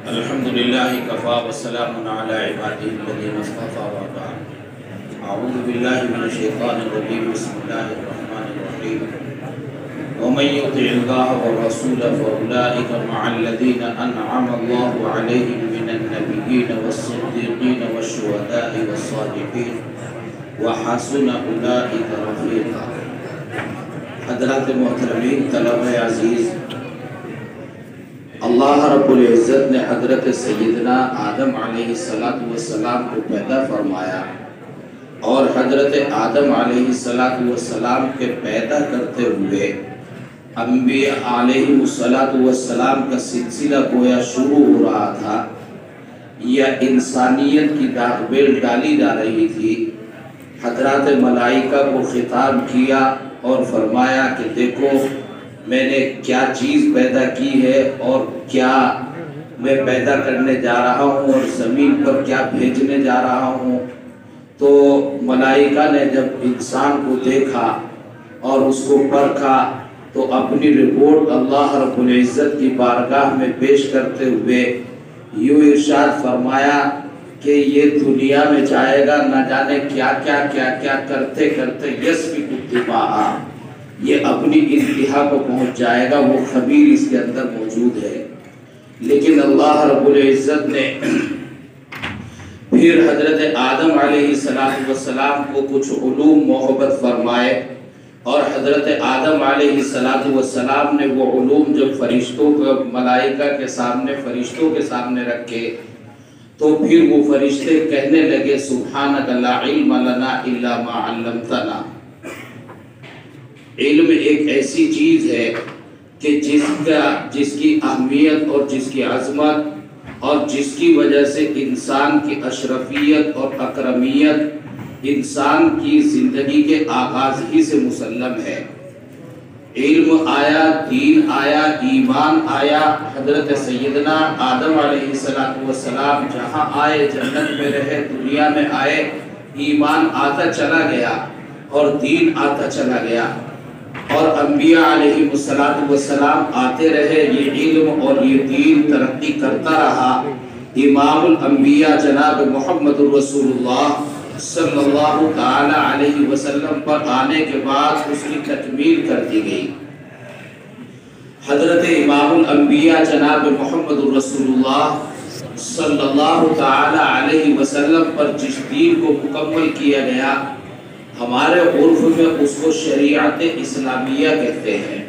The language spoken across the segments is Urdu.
الحمد لله كفى وسلام على عباده الذين اصطفى وبعد. أعوذ بالله من الشيطان الرجيم. بسم الله الرحمن الرحيم. ومن يطع الله والرسول فأولئك مع الذين أنعم الله عليهم من النبيين والصديقين والشهداء والصالحين وحسن أولئك رفيقا. حضرات محترمین، طلبہ عزیز، اللہ رب العزت نے حضرت سیدنا آدم علیہ السلام کو پیدا فرمایا، اور حضرت آدم علیہ السلام کے پیدا کرتے ہوئے انبیاء علیہ السلام کا سلسلہ گویا شروع ہو رہا تھا، یا انسانیت کی داغ بیل ڈالی جا رہی تھی۔ حضرات ملائکہ کو خطاب کیا اور فرمایا کہ دیکھو میں نے کیا چیز پیدا کی ہے اور کیا میں پیدا کرنے جا رہا ہوں اور زمین پر کیا بھیجنے جا رہا ہوں۔ تو ملائکہ نے جب انسان کو دیکھا اور اس کو پرکھا تو اپنی رپورٹ اللہ رب العزت کی بارگاہ میں پیش کرتے ہوئے یوں ارشاد فرمایا کہ یہ دنیا میں جائے گا، نہ جانے کیا کرتے کرتے یسبق الدماء، یہ اپنی انتہا کو پہنچ جائے گا، وہ خبیر اس کے اندر موجود ہے۔ لیکن اللہ رب العزت نے پھر حضرت آدم علیہ السلام کو کچھ علوم محبت فرمائے، اور حضرت آدم علیہ السلام نے وہ علوم جب فرشتوں کو ملائکہ کے سامنے فرشتوں کے سامنے رکھے تو پھر وہ فرشتے کہنے لگے سبحانک لا علم لنا الا ما علمتنا۔ علم ایک ایسی چیز ہے کہ جس کی اہمیت اور جس کی عظمت اور جس کی وجہ سے انسان کی اشرفیت اور اکرمیت انسان کی زندگی کے آغاز ہی سے مسلم ہے۔ علم آیا، دین آیا، ایمان آیا۔ حضرت سیدنا آدم علیہ السلام جہاں آئے جنت میں رہے، دنیا میں آئے، ایمان آتا چلا گیا اور دین آتا چلا گیا، اور انبیاء علیہ السلام آتے رہے، یہ علم اور یہ دین ترقی کرتا رہا۔ امام الانبیاء جناب محمد الرسول اللہ صلی اللہ تعالی علیہ وسلم پر آنے کے بعد اس کی تکمیل کر دی گئی۔ حضرت امام الانبیاء جناب محمد الرسول اللہ صلی اللہ تعالی علیہ وسلم پر جس دین کو مکمل کیا گیا، ہمارے عرف میں اس کو شریعت اسلامیہ کہتے ہیں۔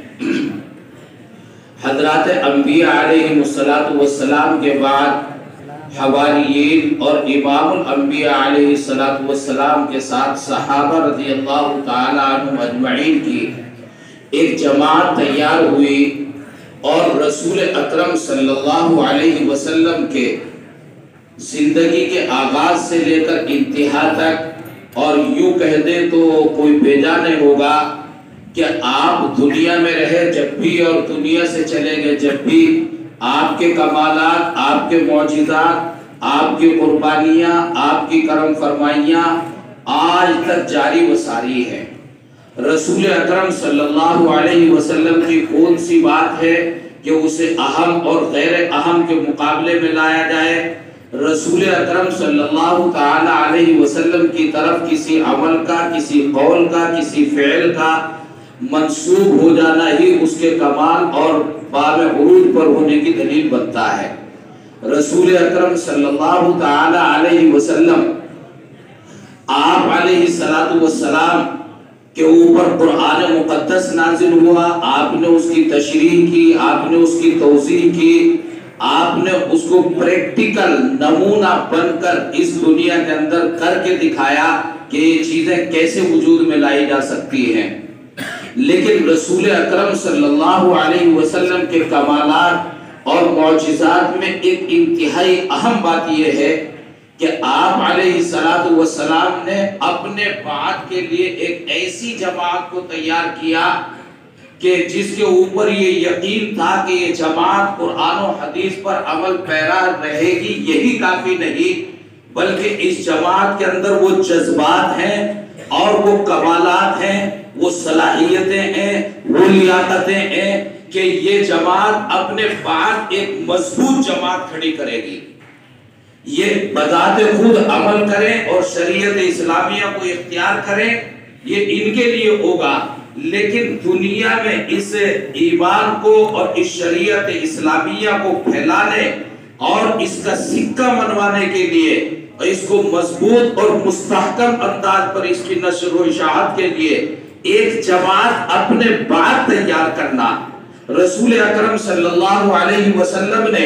حضرات انبیاء علیہ السلام کے بعد حواریین اور امام الانبیاء علیہ السلام کے ساتھ صحابہ رضی اللہ تعالی عنہم اجمعین کی ایک جماعت تیار ہوئی، اور رسول اکرم صلی اللہ علیہ وسلم کے زندگی کے آغاز سے لے کر انتہا تک، اور یوں کہہ دے تو کوئی بھیجا نہیں ہوگا کہ آپ دنیا میں رہے جب بھی اور دنیا سے چلے گئے جب بھی، آپ کے کمالات، آپ کے معجزات، آپ کی قربانیاں، آپ کی کرم فرمائیاں آج تک جاری و ساری ہیں۔ رسول اکرم صلی اللہ علیہ وسلم کی کون سی بات ہے کہ اسے اہم اور غیر اہم کے مقابلے میں لایا جائے؟ رسول اکرم صلی اللہ تعالی علیہ وسلم کی طرف کسی عمل کا، کسی قول کا، کسی فعل کا منسوب ہو جانا ہی اس کے کمال اور باب عروج پر ہونے کی دلیل بنتا ہے۔ رسول اکرم صلی اللہ تعالی علیہ وسلم آپ علیہ السلام کے اوپر قرآن مقدس نازل ہوا، آپ نے اس کی تشریح کی، آپ نے اس کی توضیح کی، آپ نے اس کو پریکٹیکل نمونہ بن کر اس دنیا کے اندر کر کے دکھایا کہ یہ چیزیں کیسے وجود میں لائی جا سکتی ہیں۔ لیکن رسول اکرم صلی اللہ علیہ وسلم کے کمالات اور معجزات میں ایک انتہائی اہم بات یہ ہے کہ آپ علیہ السلام نے اپنے بعد کے لیے ایک ایسی جماعت کو تیار کیا کہ جس کے اوپر یہ یقین تھا کہ یہ جماعت قرآن و حدیث پر عمل پیرا رہے گی، یہی کافی نہیں بلکہ اس جماعت کے اندر وہ جذبات ہیں اور وہ کمالات ہیں، وہ صلاحیتیں ہیں، وہ لیاقتیں ہیں کہ یہ جماعت اپنے بعد ایک مضبوط جماعت کھڑی کرے گی، یہ بذات خود عمل کریں اور شریعت اسلامیہ کو اختیار کریں، یہ ان کے لیے ہوگا، لیکن دنیا میں اس ایمان کو اور اس شریعت اسلامیہ کو پھیلانے اور اس کا سکہ منوانے کے لیے اور اس کو مضبوط اور مستحکم انداز پر اس کی نشر و اشاعت کے لیے ایک جماعت اپنے بعد تیار کرنا، رسول اکرم صلی اللہ علیہ وسلم نے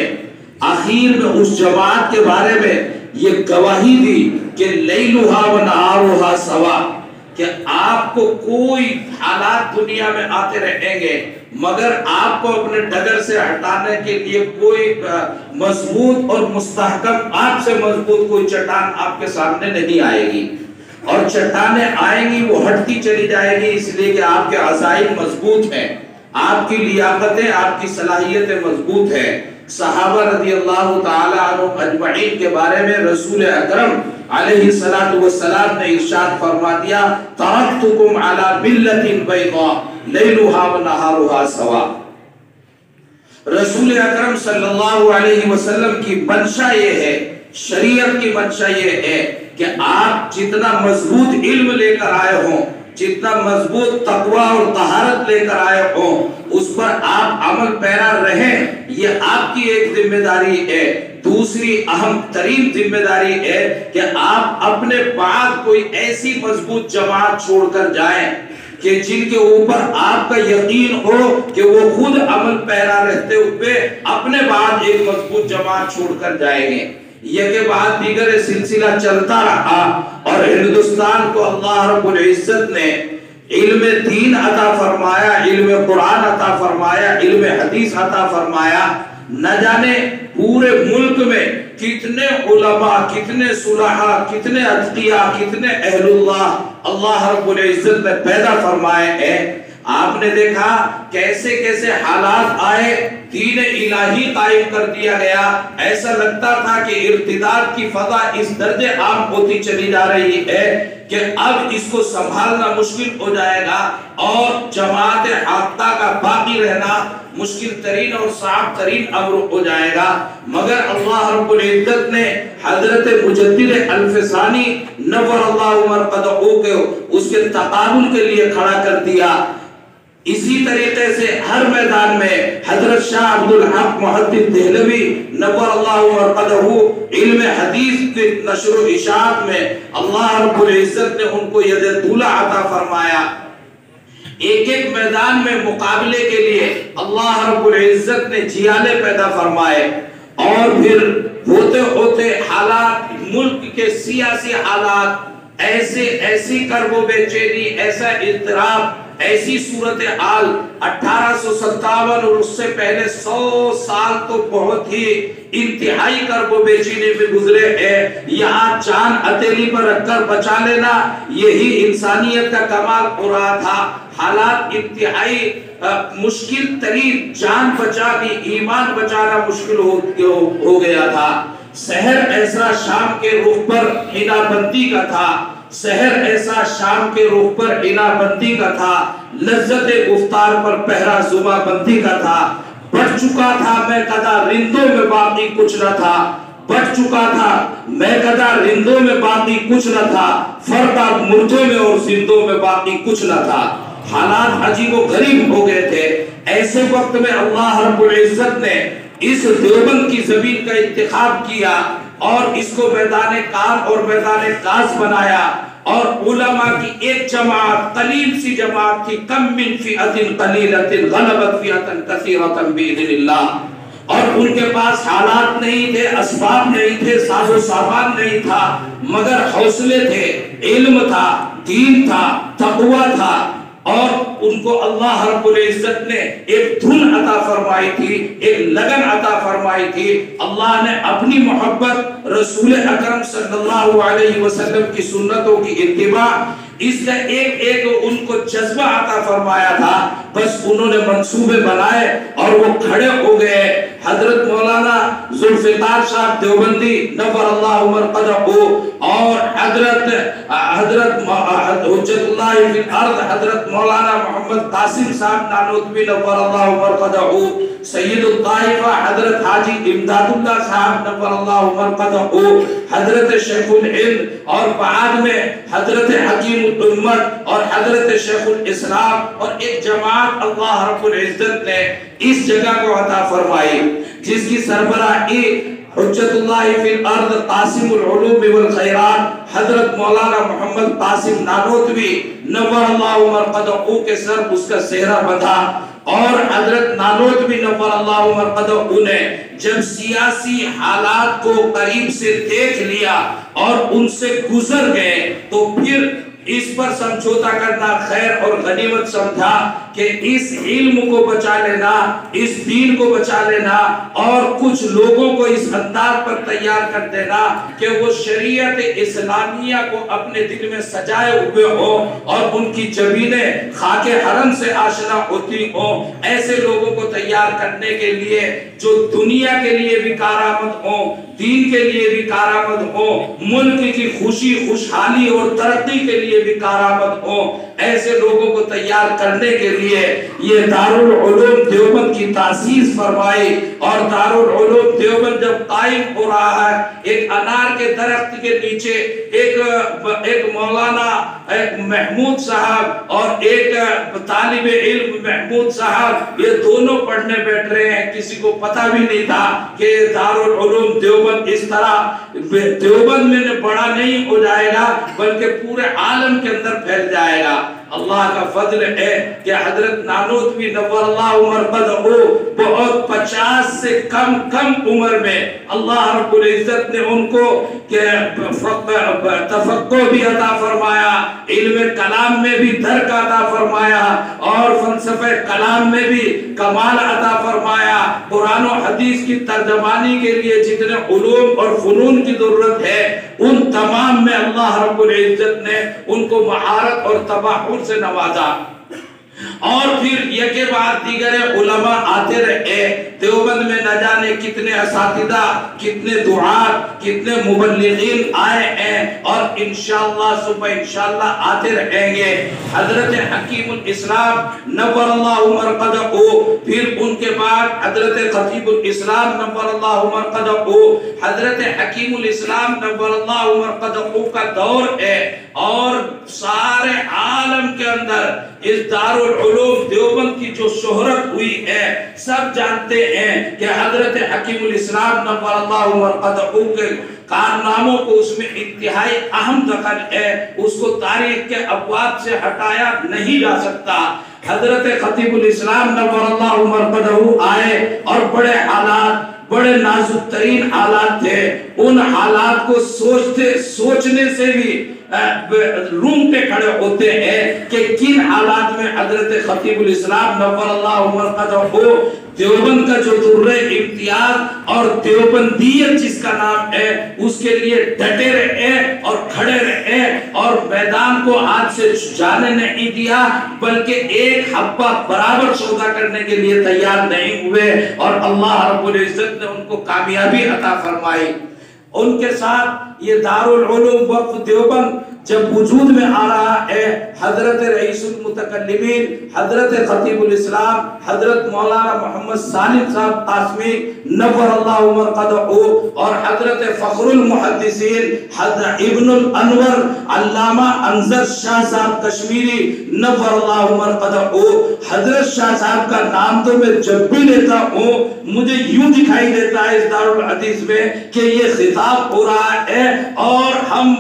آخر میں اس جماعت کے بارے میں یہ گواہی دی کہ لیلھا و نہارھا سوا، کہ آپ کو کوئی حالات دنیا میں آتے رہیں گے مگر آپ کو اپنے ڈگر سے ہٹانے کے لیے کوئی مضبوط اور مستحکم آپ سے مضبوط کوئی چٹان آپ کے سامنے نہیں آئے گی، اور چٹانیں آئیں گی وہ ہٹتی چلی جائے گی، اس لیے کہ آپ کے عزائم مضبوط ہیں، آپ کی لیاقتیں آپ کی صلاحیتیں مضبوط ہیں۔ صحابہ رضی اللہ تعالی عنہم اجمعین کے بارے میں رسول اکرم علیہ السلام نے ارشاد فرما دیا ترکتکم علی ملۃ بیضاء لیلھا و نہارھا سوا۔ رسول اکرم صلی اللہ علیہ وسلم کی منشا یہ ہے، شریعت کی منشا یہ ہے کہ آپ جتنا مضبوط علم لے کر آئے ہوں، جتنا مضبوط تقوی اور طہارت لے کر آئے ہوں، اس پر آپ عمل پیرا رہیں، یہ آپ کی ایک ذمہ داری ہے۔ دوسری اہم ترین ذمہ داری ہے کہ آپ اپنے بعد کوئی ایسی مضبوط جماعت چھوڑ کر جائیں کہ جن کے اوپر آپ کا یقین ہو کہ وہ خود عمل پیرا رہتے ہوئے اپنے بعد ایک مضبوط جماعت چھوڑ کر جائیں گے۔ یہ کے بعد دیگر سلسلہ چلتا رہا اور ہندوستان کو اللہ رب العزت نے علم دین عطا فرمایا، علم قرآن عطا فرمایا، علم حدیث عطا فرمایا، نہ جانے پورے ملک میں کتنے علماء، کتنے صلحاء، کتنے اتقیاء، کتنے اہل اللہ رب العزت نے پیدا فرمائے ہیں۔ آپ نے دیکھا کیسے کیسے حالات آئے، دین الہی قائم کر دیا گیا، ایسا لگتا تھا کہ ارتداد کی فضا اس درجے عام ہوتی چلی جا رہی ہے کہ اب اس کو سنبھالنا مشکل ہو جائے گا اور جماعت حاقہ کا باقی رہنا مشکل ترین اور صعب ترین امر ہو جائے گا، مگر اللہ رب العزت نے حضرت مجدد الفسانی نور اللہ مرقدہ کے اس کے تقابل کے لیے کھڑا کر دیا۔ اسی طریقے سے ہر میدان میں حضرت شاہ عبدالحق محدث دہلوی نور اللہ مرقدہ علم حدیث کے نشر و اشاعت میں اللہ رب العزت نے ان کو ید طولہ عطا فرمایا۔ ایک ایک میدان میں مقابلے کے لیے اللہ رب العزت نے جیالے پیدا فرمائے، اور پھر ہوتے ہوتے حالات، ملک کے سیاسی حالات ایسی کرب و بے چینی، ایسا اضطراب، ایسی صورتحال 1857 اور اس سے پہلے 100 سال تو بہت ہی انتہائی کرب و بے چینی میں گزرے ہیں۔ یہاں چاند ہتھیلی پر رکھ کر بچا لینا یہی انسانیت کا کمال ہو رہا تھا۔ حالات انتہائی مشکل ترین، جان بچا بھی ایمان بچانا مشکل ہو گیا تھا۔ شہر ایسا شام کے رخ پر حنا بندی کا تھا، شہر ایسا شام کے رخ پر حنا بندی کا تھا، لذت گفتار پر پہرا زباں بندی کا تھا، بڑھ چکا تھا میں قدا رندوں میں باقی کچھ نہ تھا، بڑھ چکا تھا میں قدا رندوں میں باقی کچھ نہ تھا، فرق اب مردوں میں اور زندوں میں باقی کچھ نہ تھا۔ حالات عجیب و غریب ہو گئے تھے۔ ایسے وقت میں اللہ رب العزت نے اس دیوبند کی زمین کا انتخاب کیا اور اس کو میدان کار اور میدان کاس بنایا، اور علماء کی ایک جماعت، قلیل سی جماعت تھی، کم من فئۃ قلیلۃ غلبت فئۃ کثیرۃ باذن اللہ، اور ان کے پاس حالات نہیں تھے، اسباب نہیں تھے، ساز و سامان نہیں تھا، مگر حوصلے تھے، علم تھا، دین تھا، تقوی تھا، اور ان کو اللہ رب العزت نے ایک دھن عطا فرمائی تھی، ایک لگن عطا فرمائی تھی۔ اللہ نے اپنی محبت، رسول اکرم صلی اللہ علیہ وسلم کی سنتوں کی اتباع، اس کا ایک ان کو جذبہ عطا فرمایا تھا، بس انہوں نے منصوبے بنائے اور وہ کھڑے ہو گئے۔ حضرت مولانا ذوالفقار صاحب دیوبندی نور اللہ مرقدہ اور حضرت حجت اللہ فی الارض حضرت مولانا محمد قاسم صاحب نانوتوی نور اللہ مرقدہ، سید الطائفہ حضرت حاجی امداد اللہ صاحب نور اللہ مرقدہ، حضرت شیخ الہند اور بعد میں حضرت حکیم الامت اور حضرت شیخ الاسلام اور ایک جماعت اللہ رب العزت نے اس جگہ کو عطا فرمائی جس کی سربراہی حجت اللہ فی الارض قاسم العلوم والخیرات حضرت مولانا محمد قاسم نانوتوی نور اللہ مرقدہ کے سر اس کا سہرہ بندھا، اور حضرت نانوتوی نور اللہ مرقدہ نے جب سیاسی حالات کو قریب سے دیکھ لیا اور ان سے گزر گئے تو پھر اس پر سمجھوتا کرنا خیر اور غنیمت سمجھا کہ اس علم کو بچا لینا، اس دین کو بچا لینا اور کچھ لوگوں کو اس انداز پر تیار کر دینا کہ وہ شریعت اسلامیہ کو اپنے دل میں سجائے ہوئے ہو اور ان کی جبینیں خاک حرم سے آشنا ہوتی ہوں، ایسے لوگوں کو تیار کرنے کے لیے جو دنیا کے لیے بھی کارآمد ہوں، دین کے لیے بھی کارآمد ہوں، ملک کی خوشی خوشحالی اور ترقی کے لیے بھی کارآمد ہوں، ایسے لوگوں کو تیار کرنے کے لیے یہ دارالعلوم دیوبند کی تاسیس فرمائی۔ اور دارالعلوم دیوبند جب قائم ہو رہا ہے، ایک انار کے درخت کے نیچے ایک مولانا محمود صاحب اور ایک طالب علم محمود صاحب، یہ دونوں پڑھنے بیٹھ رہے ہیں، کسی کو پتہ بھی نہیں تھا کہ دارالعلوم دیوبند اس طرح دیوبند میں بڑا نہیں ہو جائے گا بلکہ پورے عالم کے اندر پھیل جائے گا۔ اللہ کا فضل ہے کہ حضرت نانوتوی نور اللہ مرقدہ بہت 50 سے کم عمر میں اللہ رب العزت نے ان کو تفقہ بھی عطا فرمایا، علم کلام میں بھی درک عطا فرمایا اور فلسفہ کلام میں بھی کمال عطا فرمایا۔ قرآن و حدیث کی ترجمانی کے لیے جتنے علوم اور فنون کی ضرورت ہے ان تمام میں اللہ رب العزت نے ان کو مہارت اور تباہر سے نوازا۔ اور پھر یہ کے بعد دیگر علماء آتے رہے، دیوبند میں نہ جانے کتنے اساتذہ، کتنے دعات، کتنے مبلغین آئے ہیں اور انشاءاللہ صبح انشاءاللہ آتے رہیں گے۔ حضرت حکیم الاسلام نور اللہ مرقدہ، پھر ان کے بعد حضرت خطیب الاسلام نور اللہ مرقدہ، حضرت حکیم الاسلام نور اللہ مرقدہ کا دور ہے اور سارے عالم کے اندر اس دارالعلوم دیوبند کی جو شہرت ہوئی ہے سب جانتے ہیں کہ حضرت حکیم الاسلام نور اللہ مرقدہ کے کارناموں کو اس میں انتہائی اہم دخل ہے، اس کو تاریخ کے ابواب سے ہٹایا نہیں جا سکتا۔ حضرت خطیب الاسلام نور اللہ مرقدہ آئے اور بڑے حالات، بڑے نازک ترین حالات تھے، ان حالات کو سوچنے سے بھی رونگٹے کھڑے ہوتے ہیں کہ کن حالات میں حضرت خطیب الاسلام نور اللہ مرقدہ دیوبند کا جو درہ امتیاز اور دیوبندیت جس کا نام ہے اس کے لیے ڈٹے رہے اور کھڑے رہے اور میدان کو ہاتھ سے جانے نہیں دیا بلکہ ایک حبہ برابر سودا کرنے کے لیے تیار نہیں ہوئے اور اللہ رب العزت نے ان کو کامیابی عطا فرمائی۔ ان کے ساتھ یہ دارالعلوم وقف دیوبند جب وجود میں آ رہا ہے، حضرت رئیس المتکلمین حضرت خطیب الاسلام حضرت مولانا محمد سالم صاحب قاسمی نور اللہ مرقدہ اور حضرت فخر المحدثین حضرت ابن الانور علامہ انظر شاہ صاحب کشمیری نور اللہ مرقدہ، حضرت شاہ صاحب کا نام تو میں جب بھی لیتا ہوں مجھے یوں دکھائی دیتا ہے اس دارالحدیث میں کہ یہ خطاب ہو رہا ہے اور ہم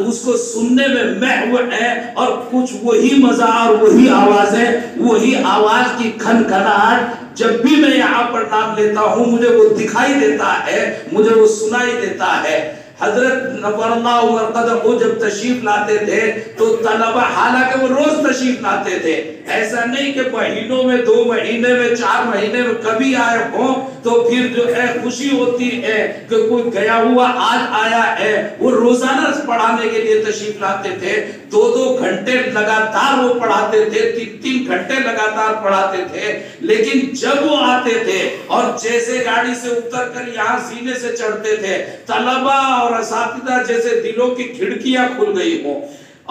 اس کو سننے میں محو ہے اور کچھ وہی مزہ اور وہی آوازیں، وہی آواز کی کھنکھناہٹ جب بھی میں یہاں پر نام لیتا ہوں مجھے وہ دکھائی دیتا ہے، مجھے وہ سنائی دیتا ہے۔ حضرت نور اللہ مرقدہ جب تشریف لاتے تھے تو طلبہ حالانکہ وہ روز تشریف لاتے تھے، ایسا نہیں کہ مہینوں میں 2 مہینے میں 4 مہینے میں کبھی آئے ہوں تو پھر جو ہے خوشی ہوتی ہے کہ کوئی گیا ہوا آج آیا ہے، وہ روزانہ پڑھانے کے لیے تشریف لاتے تھے۔ 2 گھنٹے لگاتار وہ پڑھاتے تھے، 3 گھنٹے لگاتار پڑھاتے تھے، لیکن جب وہ آتے تھے اور جیسے گاڑی سے اتر کر یہاں سینے سے چڑھتے تھے، طلبہ اور اساتذہ جیسے دلوں کی کھڑکیاں کھل گئی ہوں۔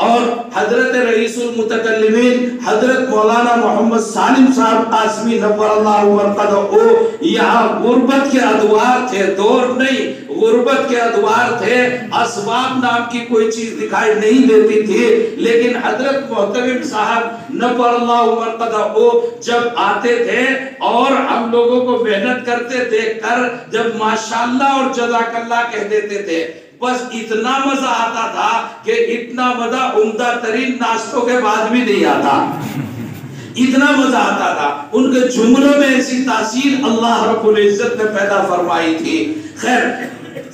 اور حضرت رئیس المتکلمین حضرت مولانا محمد سالم صاحب قاسمی نور اللہ مرقدہ یہاں غربت کے ادوار تھے، دور نہیں، غربت کے ادوار تھے، اسباب نام کی کوئی چیز دکھائی نہیں دیتی تھی، لیکن حضرت محتمم صاحب نور اللہ مرقدہ جب آتے تھے اور ہم لوگوں کو محنت کرتے دیکھ کر جب ماشاءاللہ اور جزاک اللہ کہہ دیتے تھے، بس اتنا مزہ آتا تھا کہ اتنا مزہ عمدہ ترین ناشتوں کے بعد بھی نہیں آتا، اتنا مزہ آتا تھا۔ ان کے جملوں میں ایسی تاثیر اللہ رب العزت نے پیدا فرمائی تھی۔ خیر،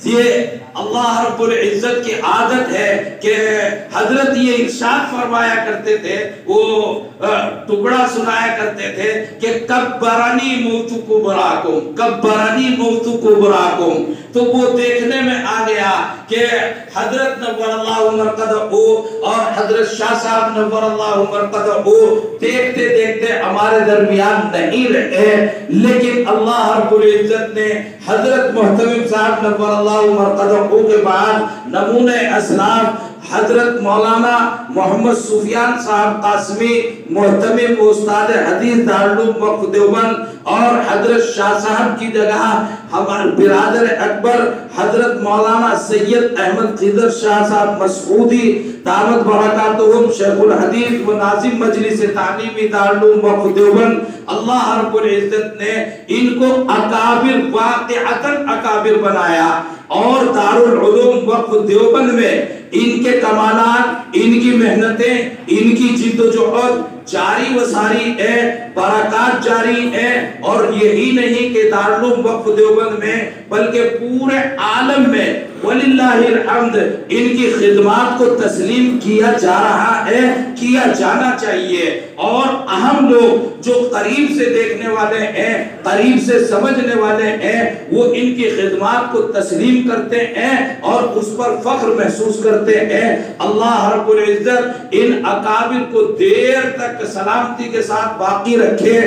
یہ اللہ رب العزت کی عادت ہے کہ حضرت یہ ارشاد فرمایا کرتے تھے، وہ ٹکڑا سنایا کرتے تھے کہ کبرانی موت کبراکم، کبرانی موت کبراکم۔ تو وہ دیکھنے میں آ گیا کہ حضرت نور اللہ مرقدہ اور حضرت شاہ صاحب نور اللہ مرقدہ دیکھتے دیکھتے ہمارے درمیان نہیں رہے، لیکن اللہ رب العزت نے حضرت محتمم صاحب نور اللہ مرقدہ کے بعد نمونہ اسلاف حضرت مولانا محمد سفیان صاحب قاسمی محتمم استاد حدیث دارالعلوم وقف دیوبند اور حضرت شاہ صاحب کی جگہ ہمارے برادر اکبر حضرت مولانا سید احمد خضر شاہ صاحب مسعودی دامت برکاتہم شیخ الحدیث و ناظم مجلس تعلیمی دارالعلوم وقف دیوبند، اللہ رب العزت نے ان کو اکابر، واقعتاً اکابر بنایا، اور دارالعلوم وقف دیوبند میں ان کے کمالات، ان کی محنتیں، ان کی جد و جہد جاری و ساری ہے، برکات جاری ہے۔ اور یہی نہیں کہ دارالعلوم وقف دیوبند میں بلکہ پورے عالم میں وللہ الحمد ان کی خدمات کو تسلیم کیا جا رہا ہے، کیا جانا چاہیے۔ اور اہم لوگ جو قریب سے دیکھنے والے ہیں، قریب سے سمجھنے والے ہیں، وہ ان کی خدمات کو تسلیم کرتے ہیں اور اس پر فخر محسوس کرتے ہیں۔ اللہ رب العزت ان اکابر کو دیر تک سلامتی کے ساتھ باقی رکھے۔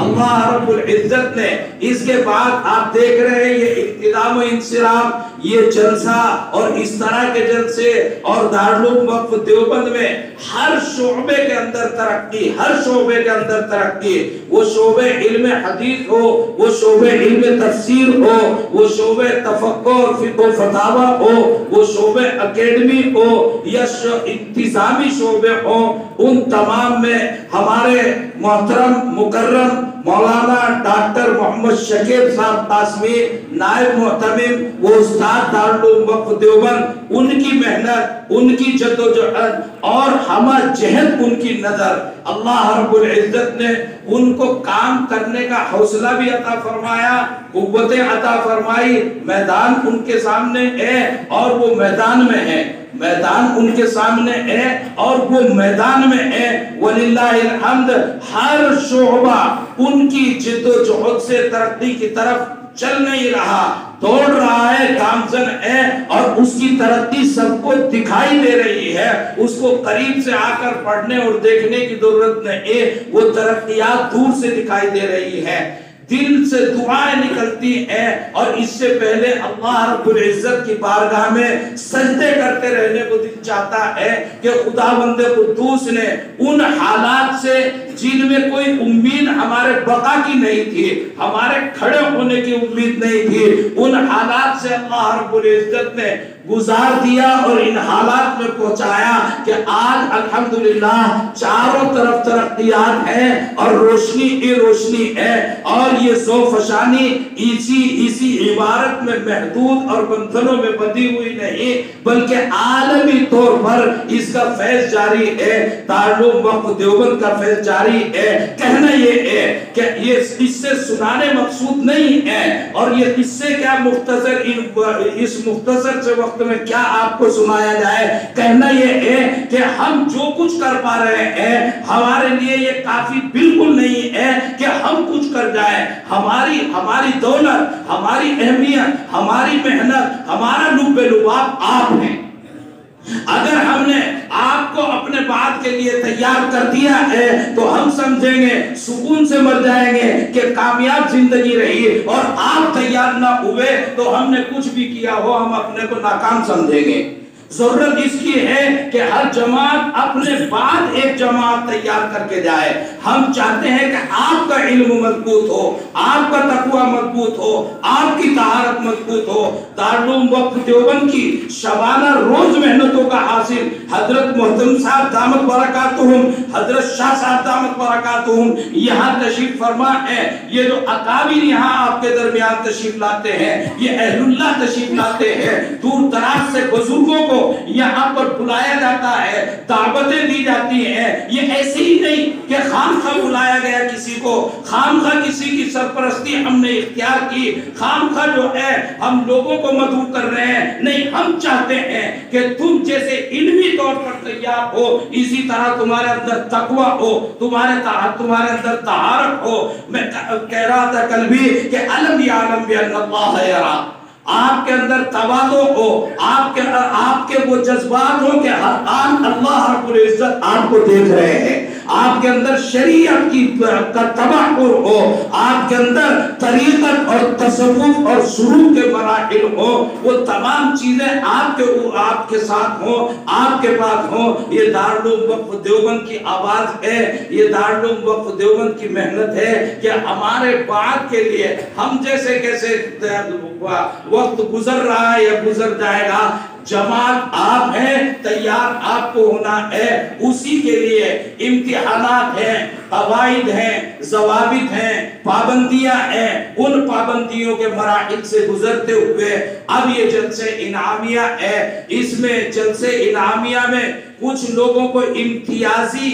اللہ رب العزت نے اس کے بعد آپ دیکھ رہے ہیں یہ اقتدام و انصراف، یہ جلسہ اور اس طرح کے جلسے، اور دارالعلوم وقف دیوبند میں ہر شعبے کے اندر ترقی، ہر شعبے کے اندر ترقی، وہ شعبے علم حدیث ہو، وہ شعبے علم تفسیر ہو، وہ شعبے تفقہ اور فقہ و فتاوی ہو، وہ شعبے اکیڈمی ہو یا انتظامی شعبے ہو، ان تمام میں ہمارے محترم مکرم مولانا ڈاکٹر محمد شکیب صاحب قاسمی نائب محتمم، وہ استاد دارالعلوم وقف دیوبند، ان کی محنت، ان کی جد و جہد اور ہمہ جہد ان کی نظر، اللہ رب العزت نے ان کو کام کرنے کا حوصلہ بھی عطا فرمایا، قوت عطا فرمائی۔ میدان ان کے سامنے ہے اور وہ میدان میں ہے، میدان ان کے سامنے ہے اور وہ میدان میں ہے، وللہ الحمد۔ ہر شعبہ ان کی جد و جہد سے ترقی کی طرف چل نہیں رہا، دوڑ رہا ہے، گامزن ہے، اور اس کی ترقی سب کو دکھائی دے رہی ہے۔ اس کو قریب سے آ کر پڑھنے اور دیکھنے کی ضرورت نہیں، وہ ترقیات دور سے دکھائی دے رہی ہے۔ دل سے دعائیں نکلتی ہیں، اور اس سے پہلے اللہ رب العزت کی بارگاہ میں سجدے کرتے رہنے کو دل چاہتا ہے کہ خداوند قدوس نے ان حالات سے جن میں کوئی امید ہمارے بقا کی نہیں تھی، ہمارے کھڑے ہونے کی امید نہیں تھی، ان حالات سے اللہ رب العزت نے گزار دیا اور ان حالات میں پہنچایا کہ آج الحمدللہ چاروں طرف ترقیات ہیں اور روشنی ہی روشنی ہے۔ اور یہ زوفشانی اسی عبارت میں محدود اور بندھنوں میں بندھی ہوئی نہیں، بلکہ عالمی طور پر اس کا فیض جاری ہے، دارالعلوم وقف دیوبند کا فیض جاری ہے۔ کہنا یہ ہے کہ یہ اس سے سنانے مقصود نہیں ہے، اور یہ اس سے کیا مختصر اس مختصر سے وقت میں کیا آپ کو سنایا جائے، کہنا یہ ہے کہ ہم جو کچھ کر پا رہے ہیں ہمارے لیے یہ کافی بالکل نہیں ہے کہ ہم کچھ کر جائیں۔ ہماری دولت، ہماری اہمیت، ہماری محنت، ہمارا لب لباب آپ ہیں، اگر ہم نے آپ کو اپنے بات کے لیے تیار کر دیا ہے تو ہم سمجھیں گے سکون سے مر جائیں گے کہ کامیاب زندگی رہی، اور آپ تیار نہ ہوئے تو ہم نے کچھ بھی کیا ہو ہم اپنے کو ناکام سمجھیں گے۔ ضرورت اس کی ہے کہ ہر جماعت اپنے بعد ایک جماعت تیار کر کے جائے۔ ہم چاہتے ہیں کہ آپ کا علم مضبوط ہو، آپ کا تقوی مضبوط ہو، آپ کی طہارت مضبوط ہو۔ دارالعلوم وقف دیوبند کی شبانہ روز محنتوں کا حاصل حضرت محترم صاحب دامت برکاتہم، حضرت شاہ صاحب دامت برکاتہم یہاں تشریف فرما ہے۔ یہ جو اکابر یہاں آپ کے درمیان تشریف لاتے ہیں، یہ اہل اللہ تشریف لاتے ہیں، دور دراز سے بزرگوں کو یہاں پر بلایا جاتا ہے، دعوتیں دی جاتی ہیں۔ یہ ایسے ہی نہیں کہ خامخواہ بلایا گیا کسی کو، خامخواہ کسی کی سرپرستی ہم نے اختیار کی، خامخواہ جو ہے ہم لوگوں کو مدعو کر رہے ہیں، نہیں، ہم چاہتے ہیں کہ تم جیسے علمی طور پر تیار ہو اسی طرح تمہارے اندر تقوی ہو، تمہارے اندر طہارت ہو۔ میں کہہ رہا تھا کل بھی کہ علم یعلم بان اللہ یرا، آپ کے اندر تواضع ہو، آپ کے وہ جذبات ہو کہ ہر آن اللہ رب العزت آپ کو دیکھ رہے ہیں، آپ کے اندر شریعت کی کا تبحر ہو، آپ کے اندر طریقت اور تصوف اور سلوک کے مراحل ہو، وہ تمام چیزیں آپ کے ساتھ ہوں، آپ کے پاس ہوں۔ یہ دارالعلوم وقف دیوبند کی آواز ہے، یہ دارالعلوم وقف دیوبند کی محنت ہے کہ ہمارے بعد کے لیے ہم جیسے کیسے وقت گزر رہا ہے یا گزر جائے گا، جماعت آپ ہیں، تیار آپ کو ہونا ہے۔ اسی کے لیے امتحانات ہیں، قواعد ہیں، ضوابط ہیں، پابندیاں ہیں۔ ان پابندیوں کے مراحل سے گزرتے ہوئے اب یہ جلسے انعامیہ ہے۔ اس میں جلسے انعامیہ میں کچھ لوگوں کو امتیازی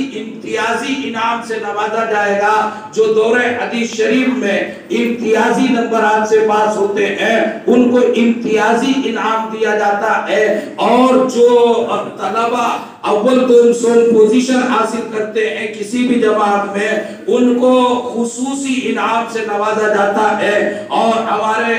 انعام سے نوازا جائے گا، جو دورہ حدیث شریف میں امتیازی نمبرات سے پاس ہوتے ہیں ان کو امتیازی انعام دیا جاتا ہے، اور جو طلبہ اول دوم پوزیشن حاصل کرتے ہیں کسی بھی جماعت میں ان کو خصوصی انعام سے نوازا جاتا ہے۔ اور ہمارے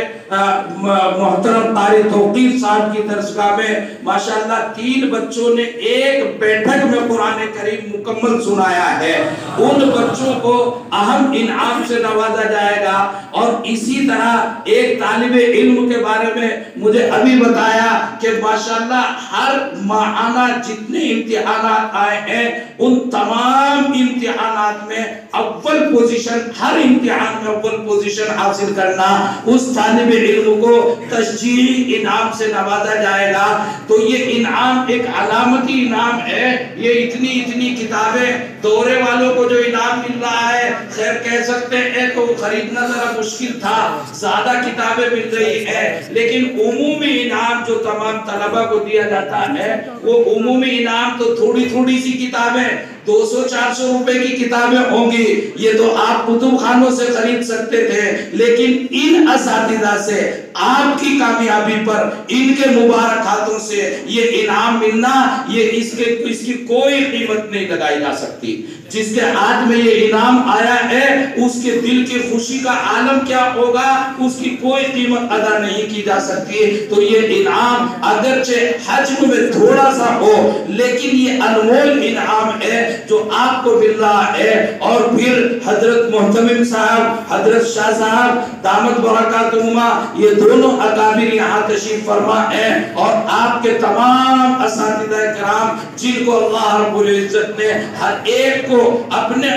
محترم قاری توقیر صاحب کی درسگاہ میں ماشاءاللہ 3 بچوں نے ایک بیٹھک میں قرآن کریم مکمل سنایا ہے، ان بچوں کو اہم انعام سے نوازا جائے گا۔ اور اسی طرح ایک طالب علم کے بارے میں مجھے ابھی بتایا کہ ماشاءاللہ ہر ماہانہ جتنے امتحانات آئے ہیں ان تمام امتحانات میں اول پوزیشن، ہر امتحان میں اول پوزیشن حاصل کرنا، اس طالب علم کو تشجیعی انعام سے نوازا جائے گا۔ تو یہ انعام ایک علامتی انعام ہے۔ یہ اتنی کتابیں دورے والوں کو جو انعام مل رہا ہے، خیر کہہ سکتے ہیں کہ وہ خریدنا ذرا مشکل تھا، زیادہ کتابیں مل رہی ہیں، لیکن عمومی انعام جو تمام طلبہ کو دیا جاتا ہے وہ عمومی انعام تو تھوڑی سی کتابیں 200-400 روپے کی کتابیں ہوں گی، یہ تو آپ کتب خانوں سے خرید سکتے تھے، لیکن ان اساتذہ سے آپ کی کامیابی پر ان کے مبارک ہاتھوں سے یہ انعام ملنا، یہ اس کی کوئی قیمت نہیں لگائی جا سکتی۔ جس کے ہاتھ میں یہ انعام آیا ہے اس کے دل کی خوشی کا عالم کیا ہوگا، اس کی کوئی قیمت ادا نہیں کی جا سکتی۔ تو یہ انعام اگرچہ حجم میں تھوڑا سا ہو لیکن یہ انمول انعام ہے جو آپ کو مل رہا ہے۔ اور پھر حضرت محتمم صاحب، حضرت شاہ صاحب دامت برکاتہما، یہ دونوں اکابر یہاں تشریف فرما ہیں، اور آپ کے تمام اساتذہ کرام جن کو اللہ رب العزت نے ہر ایک کو اپنے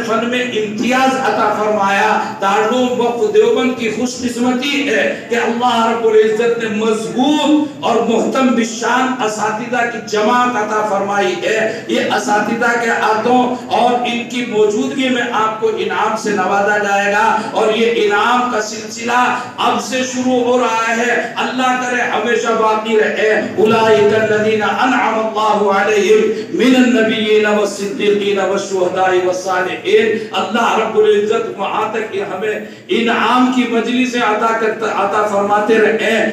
فن میں امتیاز عطا فرمایا۔ دارالعلوم وقف دیوبند کی خوش قسمتی ہے کہ اللہ رب العزت نے مضبوط اور محتم بالشان اساتذہ کی جماعت عطا فرمائی ہے۔ یہ اساتذہ کے ہاتھوں اور ان کی موجودگی میں آپ کو انعام سے نوازا جائے گا، اور یہ انعام کا سلسلہ اب سے شروع ہو رہا ہے، اللہ کرے ہمیشہ باقی رہے۔ اولئک الذین انعم اللہ علیہم من النبیین والصدیقین والشہداء والصالحین۔ اللہ رب العزت وہاں تک ہمیں انعام کی مجلس عطا فرماتے رہے۔